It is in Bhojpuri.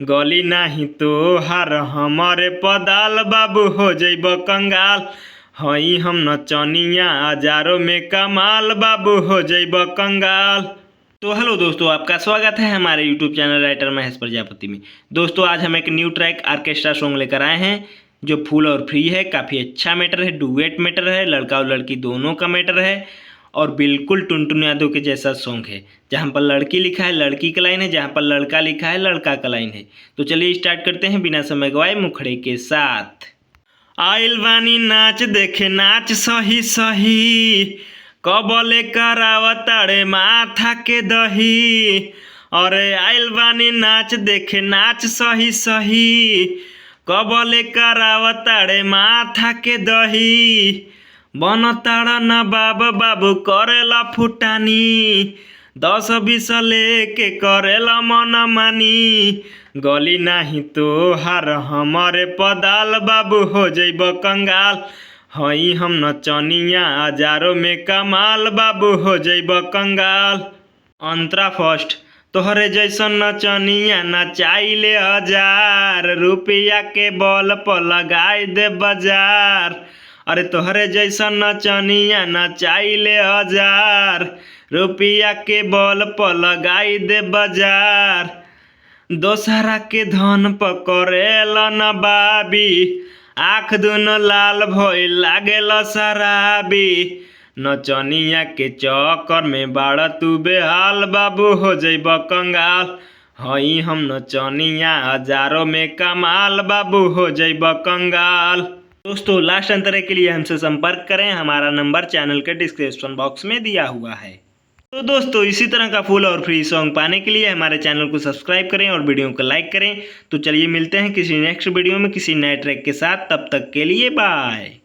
गली नाही तोहार हमरे पदाल बाबू हो जइब कंगाल। हई हम नचनिया हजारों में कमाल बाबू हो जइब कंगाल। तो हेलो दोस्तों, आपका स्वागत है हमारे YouTube channel writer Mahesh Prajapati में। दोस्तों आज हम एक न्यू ट्रैक ऑर्केस्ट्रा सॉन्ग लेकर आए हैं जो फुल और फ्री है। काफ़ी अच्छा मैटर है, डुएट मैटर है, लड़का और लड़की दोनों का मैटर है और बिल्कुल टुनटुन यादव के जैसा सॉन्ग है। जहाँ पर लड़की लिखा है लड़की का लाइन है, जहाँ पर लड़का लिखा है लड़का का लाइन है। तो चलिए स्टार्ट करते हैं बिना समय गवाए मुखड़े के साथ। आइल बानी नाच देखे नाच सही सही, कबले करावताड़े माथा के दही। अरे आइल बानी नाच देखे नाच सही सही, कबले करावताड़े माथा के दही। बनताड़ा न बाबू करेला फुटानी, 10-20 लेके करेला मन मानी। गली नाही तोहार हमरे पदाल बाबू हो जइब कंगाल। हई हम नचनिया हजारों में कमाल बाबू हो जइब कंगाल। अंतरा फर्स्ट। तोहरे जैसन नचनिया नचाइले 1000 रुपया के बल पर लगाई दे बाजार। अरे तोहरे जैसन नचनिया नचाइले 1000 रुपया के बल पर लगाई दे बाजार। दोसरा के धन पकड़ेला न बाबी, आँख दुनो लाल भइल लागेला शराबी। नचनिया के चक्कर में बाड़ा तू बेहाल बाबू हो जइब कंगाल। हई हम नचनिया हजारों में कमाल बाबू हो जइब कंगाल। दोस्तों लास्ट अंतरे के लिए हमसे संपर्क करें, हमारा नंबर चैनल के डिस्क्रिप्शन बॉक्स में दिया हुआ है। तो दोस्तों इसी तरह का फुल और फ्री सॉन्ग पाने के लिए हमारे चैनल को सब्सक्राइब करें और वीडियो को लाइक करें। तो चलिए मिलते हैं किसी नेक्स्ट वीडियो में किसी नए ट्रैक के साथ। तब तक के लिए बाय।